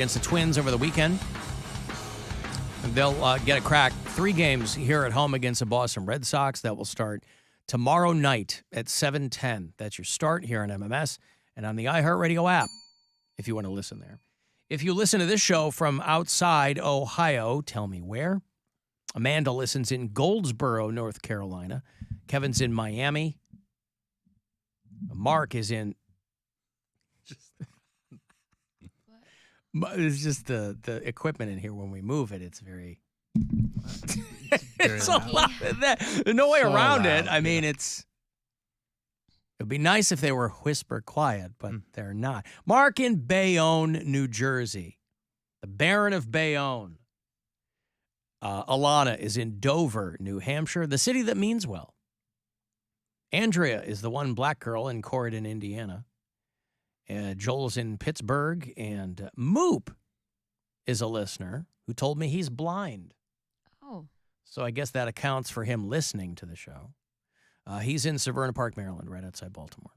against the Twins over the weekend. They'll get a crack. 3 games here at home against the Boston Red Sox. That will start tomorrow night at 7:10. That's your start here on MMS and on the iHeartRadio app if you want to listen there. If you listen to this show from outside Ohio, tell me where. Amanda listens in Goldsboro, North Carolina. Kevin's in Miami. Mark is in... It's just the equipment in here when we move it. It's very... it's a lot of that. There's no way around it. I mean, it'd be nice if they were whisper quiet, but they're not. Mark in Bayonne, New Jersey. The Baron of Bayonne. Alana is in Dover, New Hampshire, the city that means well. Andrea is the one black girl in Corydon, Indiana. Joel's in Pittsburgh, and Moop is a listener who told me he's blind. Oh. So I guess that accounts for him listening to the show. He's in Severna Park, Maryland, right outside Baltimore.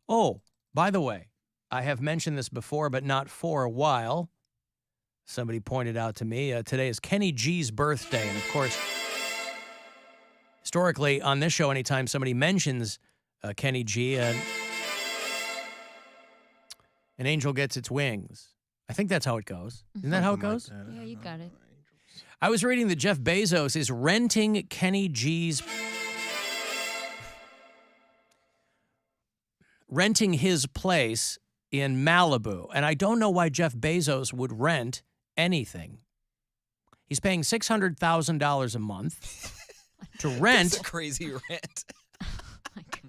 Oh, by the way, I have mentioned this before, but not for a while. Somebody pointed out to me, today is Kenny G's birthday, and of course... Historically, on this show, anytime somebody mentions Kenny G, an angel gets its wings. I think that's how it goes. Isn't that how it goes? Yeah, you got it. I was reading that Jeff Bezos is renting Kenny G's... renting his place in Malibu. And I don't know why Jeff Bezos would rent anything. He's paying $600,000 a month. To rent That's a crazy rent.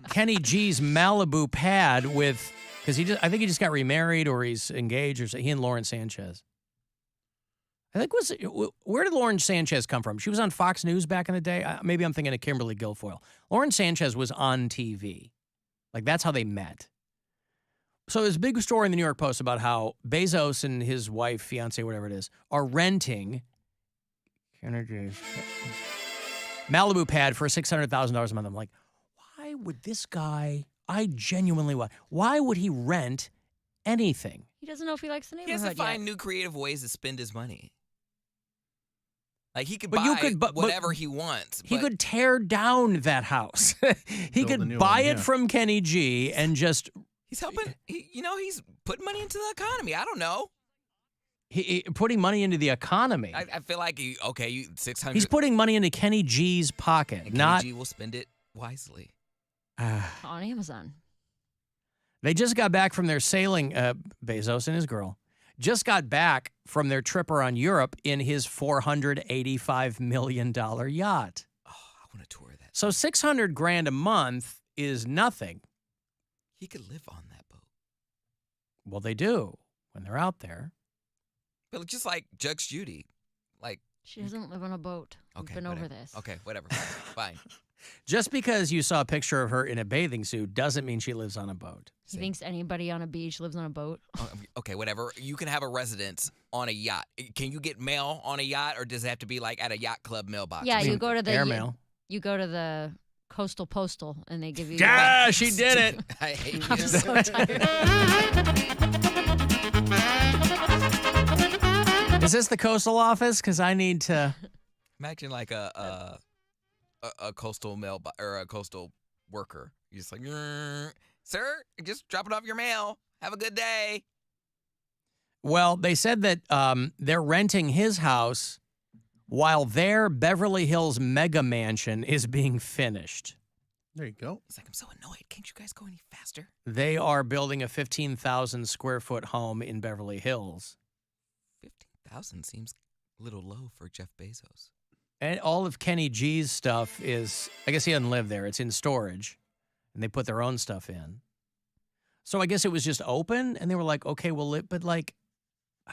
Kenny G's Malibu pad with, because I think he just got remarried or he's engaged, or he and Lauren Sanchez. I think where did Lauren Sanchez come from? She was on Fox News back in the day. Maybe I'm thinking of Kimberly Guilfoyle. Lauren Sanchez was on TV. Like, that's how they met. So there's a big story in the New York Post about how Bezos and his wife, fiance, whatever it is, are renting Kenny G's Malibu pad for $600,000 a month. I'm like, why would this guy, I genuinely, why would he rent anything? He doesn't know if he likes the He neighborhood has to find yet. new creative ways to spend his money. Like, he could But buy whatever he wants. He could tear down that house. He could buy it from Kenny G and just... He's helping, he's putting money into the economy. I don't know. He putting money into the economy. I feel like, $600. He's putting money into Kenny G's pocket. And Kenny G will spend it wisely. On Amazon. They just got back from their sailing, Bezos and his girl, just got back from their trip around Europe in his $485 million yacht. Oh, I want to tour that. So $600,000 a month is nothing. He could live on that boat. Well, they do when they're out there. But just like Judge Judy. Like, she doesn't live on a boat. Okay, We've been whatever. over this. Okay, whatever. Fine. Just because you saw a picture of her in a bathing suit doesn't mean she lives on a boat. He thinks anybody on a beach lives on a boat. Okay, whatever. You can have a residence on a yacht. Can you get mail on a yacht, or does it have to be like at a yacht club mailbox? Yeah, you go to the airmail. You go to the coastal postal, and they give you. Yeah, she did it. I hate I'm you. so tired. Is this the coastal office? Because I need to. Imagine like a coastal mailbox or a coastal worker. You're just like, sir, just dropping off your mail. Have a good day. Well, they said that they're renting his house while their Beverly Hills mega mansion is being finished. There you go. It's like, I'm so annoyed. Can't you guys go any faster? They are building a 15,000 square foot home in Beverly Hills. 15,000 seems a little low for Jeff Bezos. And all of Kenny G's stuff is, I guess he doesn't live there. It's in storage, and they put their own stuff in. So I guess it was just open, and they were like, okay, well, but like,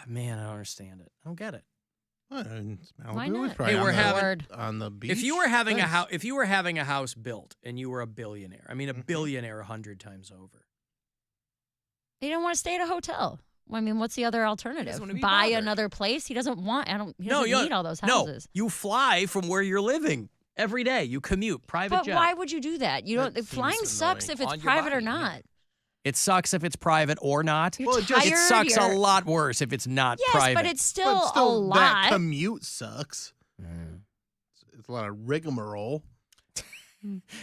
man, I don't understand it. I don't get it. Why Malibu not? is probably Hey, we're having on the beach. If you were having a house built and you were a billionaire, I mean a billionaire 100 times over. He don't want to stay at a hotel. Well, I mean, what's the other alternative? wanna be Buy bothered. another place? He doesn't want. He doesn't need all those houses. No, you fly from where you're living every day. You commute, private But jet. why would you do that? You don't. That Flying seems sucks annoying. if it's On your private or body, not. It sucks if it's private or not. You're It tired, sucks a you're- lot worse if it's not Yes, private. but it's still, But still, a lot. that commute sucks. Mm. It's a lot of rigmarole.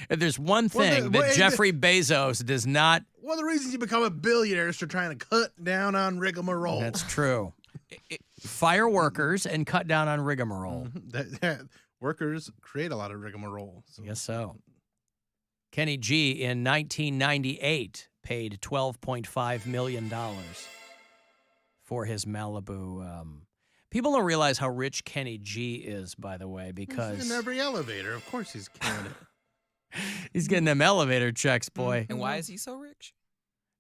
If there's one Well, thing that Jeffrey Bezos does not. One of the reasons you become a billionaire is for trying to cut down on rigmarole. That's true. Fire workers and cut down on rigmarole. Workers create a lot of rigmarole. So. I guess so. Kenny G in 1998 paid $12.5 million for his Malibu. People don't realize how rich Kenny G is, by the way, because In every elevator, of course he's killing it. he's getting them elevator checks, boy. And why is he so rich?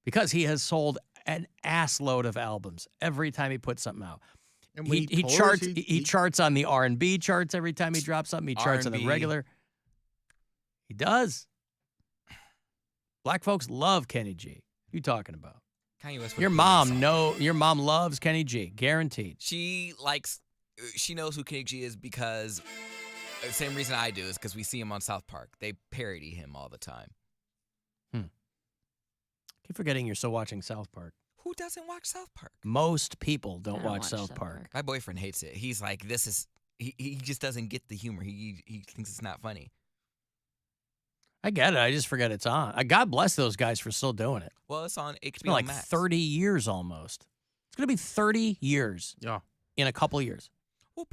Because he has sold an ass load of albums every time he puts something out. And when He tours, charts. He charts on the R&B charts every time he drops something. He charts on the R&B. regular. He does. Black folks love Kenny G. Who you talking about? Kanye West. Your mom your mom loves Kenny G. Guaranteed. She knows who Kenny G is because the same reason I do is because we see him on South Park. They parody him all the time. Keep forgetting you're still watching South Park. Who doesn't watch South Park? Most people don't I don't watch watch South South Park. Park. My boyfriend hates it. He's like, this is he just doesn't get the humor. He thinks it's not funny. I get it. I just forget it's on. God bless those guys for still doing it. Well, it's on HBO It's been like Max. 30 years almost. It's going to be 30 years Yeah. in a couple years. Well,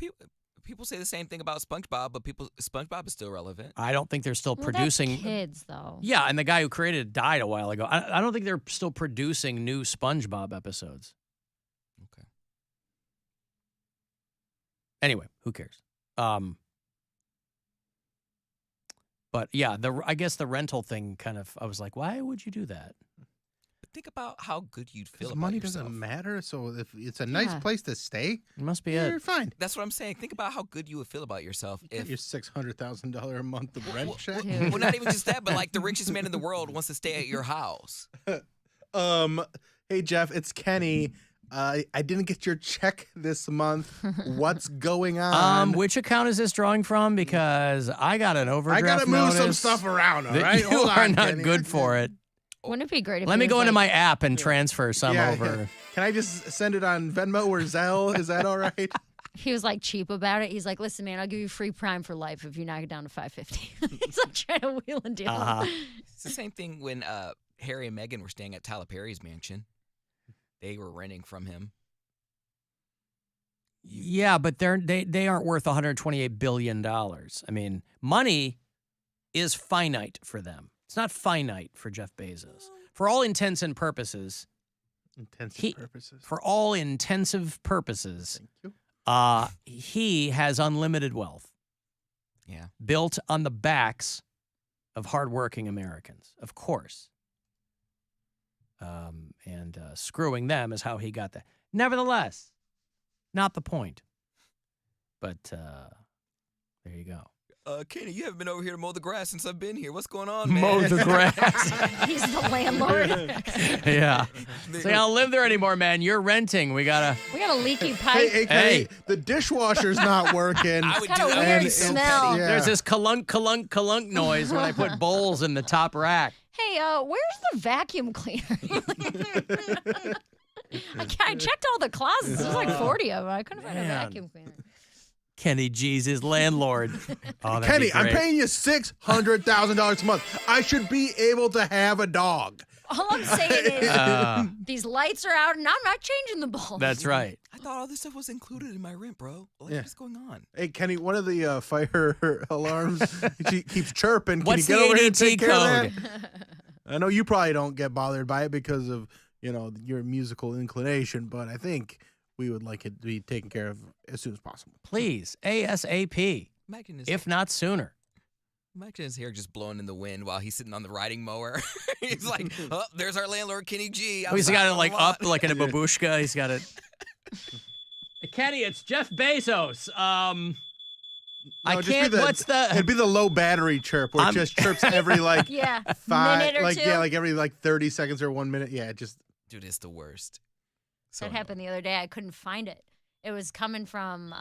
people say the same thing about SpongeBob, but SpongeBob is still relevant. I don't think they're still Well, producing. that's kids, though. Yeah, and the guy who created it died a while ago. I don't think they're still producing new SpongeBob episodes. Okay. Anyway, who cares? But yeah, I guess the rental thing kind of, I was like, why would you do that? But think about how good you'd feel Because about money yourself. doesn't matter. So if it's a nice Yeah. place to stay, It must be you're it. fine. That's what I'm saying. Think about how good you would feel about yourself Get if your $600,000 a month of rent check. Dude. well, not even just that, but like the richest man in the world wants to stay at your house. Hey Jeff, it's Kenny. I didn't get your check this month. What's going on? Which account is this drawing from? Because I got an overdraft I gotta move some notice stuff around. All that right, you hold are on, not Kenny. good for it. Wouldn't it be great if Let he me was go into like- my app and transfer some Yeah, over. yeah. Can I just send it on Venmo or Zelle? Is that all right? He was like cheap about it. He's like, listen, man, I'll give you free Prime for life if you knock it down to $5.50. He's like trying to wheel and deal. Uh-huh. It's the same thing when Harry and Meghan were staying at Tyler Perry's mansion. They were renting from him. Yeah, but they aren't worth $128 billion. I mean, money is finite for them. It's not finite for Jeff Bezos. For all intents and purposes, Intensive purposes. for all intensive purposes, Thank you. he has unlimited wealth Yeah. built on the backs of hardworking Americans, of course. And screwing them is how he got that. Nevertheless, not the point. But there you go. Kenny, you haven't been over here to mow the grass since I've been here. What's going on, man? Mow the grass. He's the landlord. Yeah. So I don't live there anymore, man. You're renting. We got We got a leaky Hey, pipe. hey, Hey. Kenny, the dishwasher's not working. I would got do a that. weird I'd be so smell. petty. Yeah. There's this clunk, clunk, clunk noise when I put bowls in the top rack. Hey, where's the vacuum cleaner? I checked all the closets. There's like 40 of them. I couldn't find a Man. vacuum cleaner. Kenny G's his landlord. Oh, that'd Kenny, be I'm great. paying you $600,000 a month. I should be able to have a dog. All I'm saying is Uh, these lights are out and I'm not changing the bulbs. That's right. I thought all this stuff was included in my rent, bro. Like, Yeah. what's going on? Hey, Kenny, one of the fire alarms she keeps chirping. Can What's you get the over here and ADT take care of code? that? I know you probably don't get bothered by it because of, your musical inclination, but I think we would like it to be taken care of as soon as possible. Please, ASAP, Imagine his, if not sooner. imagine his hair just blowing in the wind while he's sitting on the riding mower. He's like, oh, there's our landlord, Kenny G. Oh, he's got outside it on like the lot." up like in a babushka. He's got it. Kenny, it's Jeff Bezos. I No, just be can't. What's It'd the? be the low battery chirp where it I'm- just chirps every Yeah, five, minute or two. every 30 seconds or 1 minute. Yeah, it just Dude, it's the worst. So That happened the other day. I couldn't find it. It was coming from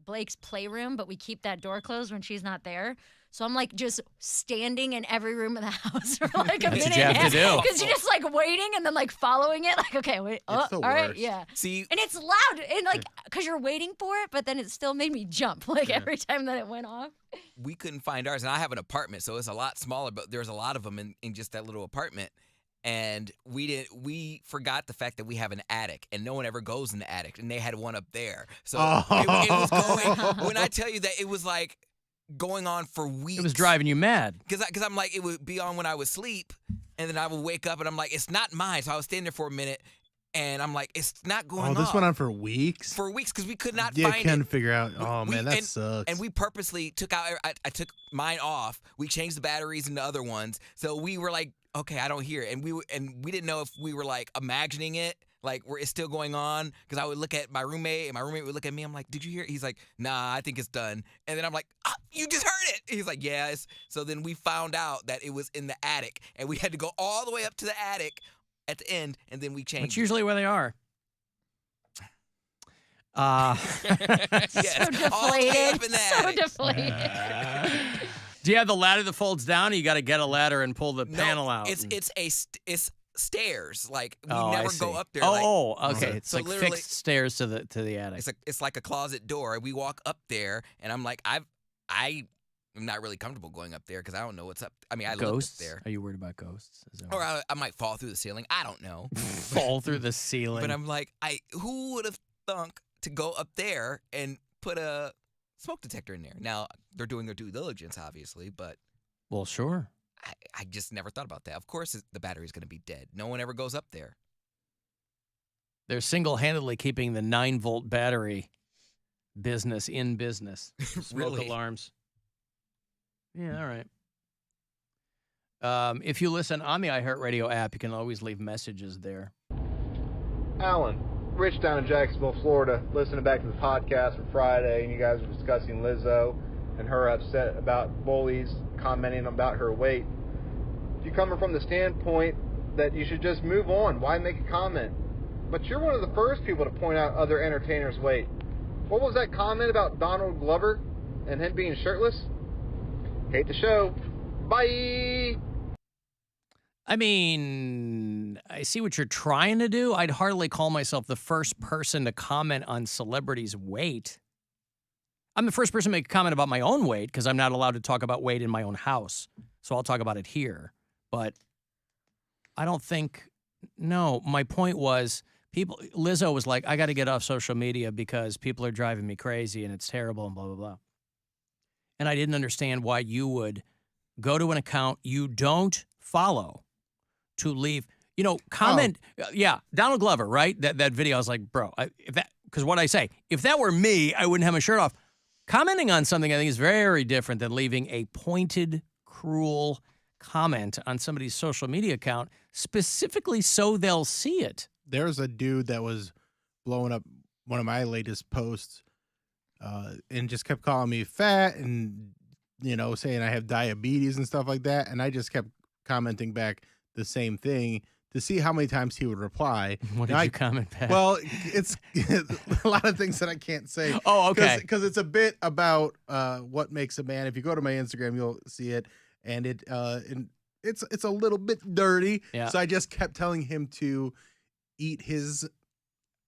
Blake's playroom, but we keep that door closed when she's not there. So I'm like just standing in every room of the house for like a That's minute what you and a have to half. do. Because you're just like waiting and then like following it. Like, okay, wait. Oh, the all right, worst. yeah. See, And it's loud. And like, because you're waiting for it, but then it still made me jump like every time that it went off. we couldn't find ours, and I have an apartment, so it's a lot smaller, but there's a lot of them in just that little apartment. And we forgot the fact that we have an attic, and no one ever goes in the attic, and they had one up there. So it was going, when I tell you that it was like going on for weeks. It was driving you mad. Because I'm like, it would be on when I would sleep, and then I would wake up, and I'm like, it's not mine. So I was standing there for a minute, and I'm like, it's not going Oh, this off. went on for weeks? For weeks, because we could not Yeah, find couldn't it. figure out. Oh, man, that and, sucks. And we purposely took out, I took mine off. We changed the batteries into other ones. So we were like, okay, I don't hear it. And we didn't know if we were like imagining it, like it's still going on. Because I would look at my roommate, and my roommate would look at me. I'm like, did you hear it? He's like, nah, I think it's done. And then I'm like, you just heard it. He's like, yes. So then we found out that it was in the attic, and we had to go all the way up to the attic at the end, and then we changed. That's usually where they are. Yes, So all the way up deflated. in the So attic. deflated. Do you have the ladder that folds down, or you got to get a ladder and pull the panel out? It's stairs. Like we Oh, I never see. go up there. like, Okay. It's So like literally- fixed stairs to the attic. it's like a closet door. We walk up there, and I'm like, I am not really comfortable going up there because I don't know what's up. I mean, I Ghosts? looked up Are you worried about ghosts? Is that there, or what- I might fall through the ceiling. I don't know. fall through the ceiling. But I'm like, who would have thunk to go up there and put a smoke detector in there? Now they're doing their due diligence, obviously, but Well, sure. I just never thought about that. Of course, the battery's going to be dead. No one ever goes up there. They're single-handedly keeping the 9-volt battery business in business. Smoke Really? alarms. Yeah, all right. If you listen on the iHeartRadio app, you can always leave messages there. Alan, Rich down in Jacksonville, Florida, listening back to the podcast from Friday, and you guys were discussing Lizzo and her upset about bullies commenting about her weight. You coming from the standpoint that you should just move on. Why make a comment? But you're one of the first people to point out other entertainers' weight. What was that comment about Donald Glover and him being shirtless? Hate the show. Bye! I mean, I see what you're trying to do. I'd hardly call myself the first person to comment on celebrities' weight. I'm the first person to make a comment about my own weight because I'm not allowed to talk about weight in my own house. So I'll talk about it here. But I don't think, no, my point was Lizzo was like, I got to get off social media because people are driving me crazy and it's terrible and blah, blah, blah. And I didn't understand why you would go to an account you don't follow to leave, comment. Yeah, Donald Glover, right? That video, I was like, bro, because what I say, if that were me, I wouldn't have my shirt off. Commenting on something, I think, is very different than leaving a pointed, cruel comment on somebody's social media account, specifically so they'll see it. There's a dude that was blowing up one of my latest posts and just kept calling me fat and, saying I have diabetes and stuff like that. And I just kept commenting back the same thing to see how many times he would reply. What did you comment back? Well, it's a lot of things that I can't say. Oh, okay. Because it's a bit about what makes a man. If you go to my Instagram, you'll see it. And it's a little bit dirty. Yeah. So I just kept telling him to eat his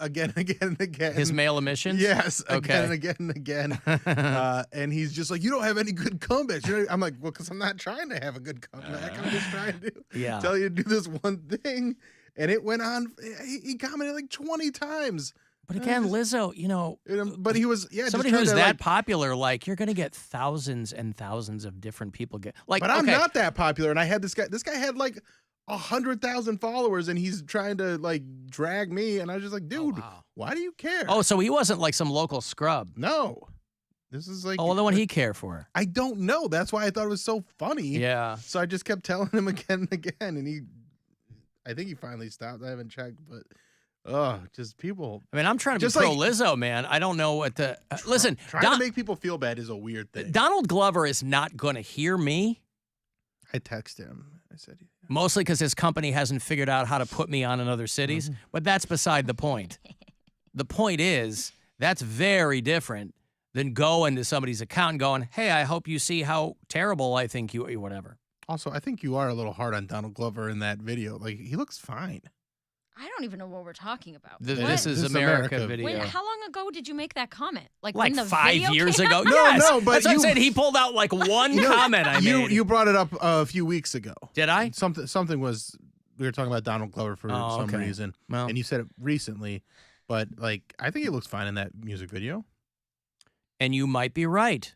again and again. His male emissions? Yes. Okay. Again and again. And he's just like, you don't have any good comebacks. I'm like, well, because I'm not trying to have a good comeback. I'm just trying to tell you to do this one thing. And it went on. He commented like 20 times. But again, Lizzo, But he was, somebody who's that popular, like, you're going to get thousands and thousands of different people like. But I'm not that popular. And I had this guy had like 100,000 followers, and he's trying to like drag me. And I was just like, dude, why do you care? Oh, so he wasn't like some local scrub. No. This is like. Oh, well, then what did he care for? I don't know. That's why I thought it was so funny. Yeah. So I just kept telling him again and again. And I think he finally stopped. I haven't checked, but. Oh, just people. I mean, I'm trying to be Just pro like- Lizzo, man. I don't know what to listen. Trying to make people feel bad is a weird thing. Donald Glover is not going to hear me. I texted him. I said, Mostly because his company hasn't figured out how to put me on in other cities. Mm-hmm. But that's beside the point. The point is, that's very different than go into somebody's account and going, hey, I hope you see how terrible I think you are, whatever. Also, I think you are a little hard on Donald Glover in that video. Like, he looks fine. I don't even know what we're talking about. This is America video. Wait, how long ago did you make that comment? Like Like when the 5 video years came ago. out? No, but that's what I'm saying. He pulled out like one comment I made. You brought it up a few weeks ago. Did I? Something was, we were talking about Donald Glover for some reason. Well. And you said it recently. But, like, I think he looks fine in that music video. And you might be right.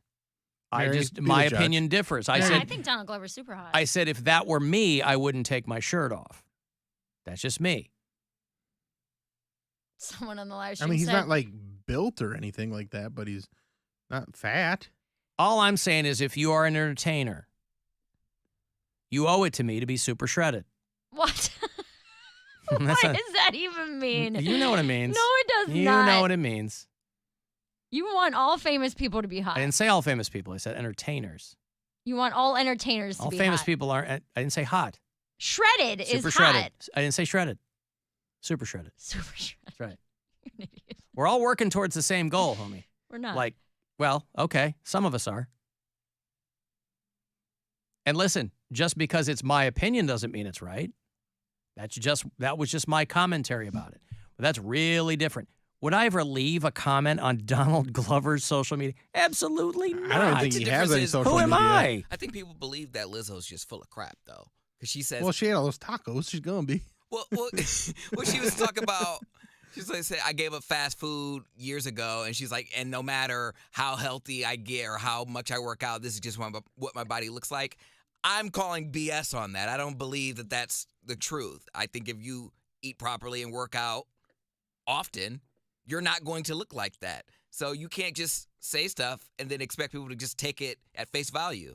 Mary, My be the judge. opinion differs. I Yeah, said, I think Donald Glover's super hot. I said if that were me, I wouldn't take my shirt off. That's just me. Someone on the live I stream mean, he's said, not, like, built or anything like that, but he's not fat. All I'm saying is if you are an entertainer, you owe it to me to be super shredded. what? What That's does not- that even mean? You know what it means. No, it does You not. know what it means. You want all famous people to be hot. I didn't say all famous people. I said entertainers. You want all entertainers to All be famous hot. people aren't. I didn't say hot. Shredded is Super hot. shredded. I didn't say shredded. Super shredded. Super shredded. That's right. You're an idiot. We're all working towards the same goal, homie. We're not. Like, well, okay, some of us are. And listen, just because it's my opinion doesn't mean it's right. That was just my commentary about it. But that's really different. Would I ever leave a comment on Donald Glover's social media? Absolutely not. I don't think The he has any difference is- social Who am media. I? I think people believe that Lizzo's just full of crap, though. Because she says, Well, she ate all those tacos. She's going to be. well, what she was talking about, she's like, said, I gave up fast food years ago, and she's like, and no matter how healthy I get or how much I work out, this is just what my body looks like. I'm calling BS on that. I don't believe that that's the truth. I think if you eat properly and work out often, you're not going to look like that. So you can't just say stuff and then expect people to just take it at face value.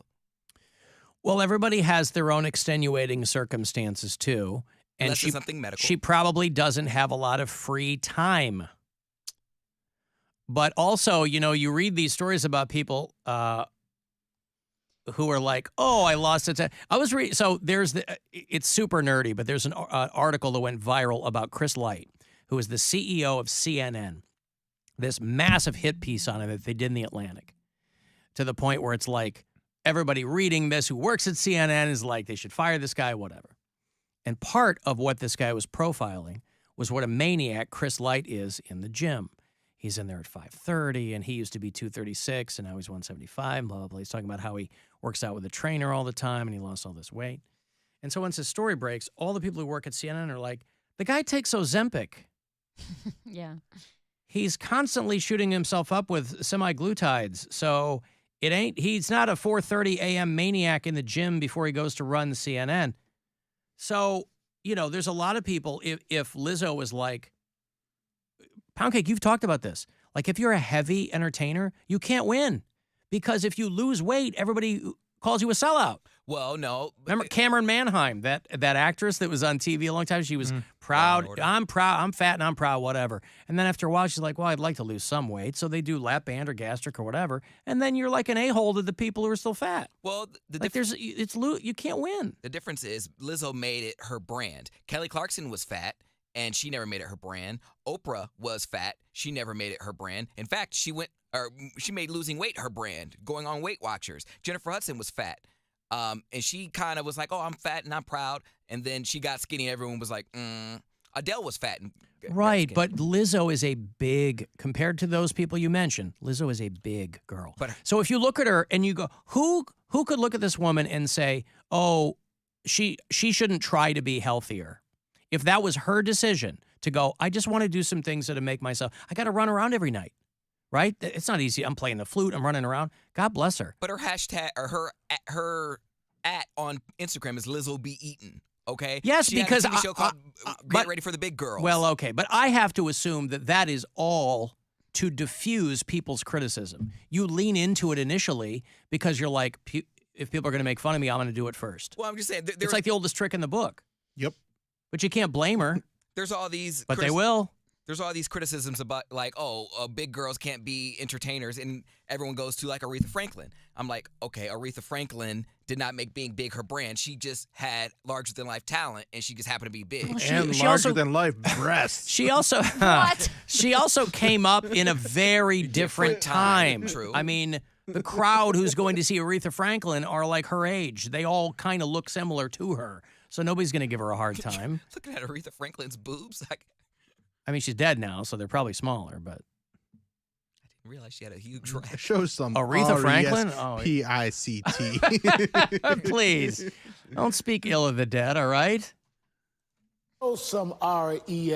Well, everybody has their own extenuating circumstances too. And Unless it's something medical. She probably doesn't have a lot of free time. But also, you know, you read these stories about people who are like, oh, I lost it. I was reading. So it's super nerdy, but there's an article that went viral about Chris Light, who is the CEO of CNN. This massive hit piece on it that they did in the Atlantic, to the point where it's like everybody reading this who works at CNN is like, they should fire this guy, whatever. And part of what this guy was profiling was what a maniac Chris Light is in the gym. He's in there at 5:30, and he used to be 236, and now he's 175, blah, blah, blah. He's talking about how he works out with a trainer all the time, and he lost all this weight. And so once his story breaks, all the people who work at CNN are like, the guy takes Ozempic. yeah. He's constantly shooting himself up with semi-glutides, so he's not a 4:30 a.m. maniac in the gym before he goes to run CNN. So, you know, there's a lot of people, if Lizzo was like, Poundcake, you've talked about this. Like, if you're a heavy entertainer, you can't win. Because if you lose weight, everybody calls you a sellout. Well, no. Remember Cameron Manheim, that actress that was on TV a long time? She was proud. I'm proud. I'm fat and I'm proud, whatever. And then after a while, she's like, well, I'd like to lose some weight. So they do lap band or gastric or whatever. And then you're like an a-hole to the people who are still fat. Well, you can't win. The difference is Lizzo made it her brand. Kelly Clarkson was fat, and she never made it her brand. Oprah was fat. She never made it her brand. In fact, she made losing weight her brand, going on Weight Watchers. Jennifer Hudson was fat. And she kind of was like, oh, I'm fat and I'm proud. And then she got skinny and everyone was like, Adele was fat. And Right, but Lizzo is compared to those people you mentioned, Lizzo is a big girl. So if you look at her and you go, who could look at this woman and say, oh, she shouldn't try to be healthier? If that was her decision to go, I just want to do some things that make myself, I got to run around every night. Right? It's not easy. I'm playing the flute. I'm running around. God bless her. But her hashtag or her at on Instagram is Lizzo Be Eaten. Okay. Yes, she because had a TV show called Get Ready for the Big Girls. Well, okay, but I have to assume that is all to diffuse people's criticism. You lean into it initially because you're like, if people are going to make fun of me, I'm going to do it first. Well, I'm just saying, it's like the oldest trick in the book. Yep. But you can't blame her. There's all these, but they will. there's all these criticisms about like, big girls can't be entertainers, and everyone goes to like Aretha Franklin. I'm like, okay, Aretha Franklin did not make being big her brand. She just had larger than life talent, and she just happened to be big. And larger than life breasts. She also She also came up in a very different time. True. I mean, the crowd who's going to see Aretha Franklin are like her age. They all kind of look similar to her, so nobody's going to give her a hard time. Looking at Aretha Franklin's boobs, I mean, she's dead now, so they're probably smaller, but I didn't realize she had a huge rack. Show some Aretha Franklin? Oh, P-I-C-T. please don't speak ill of the dead, all right? Show some R-E-S.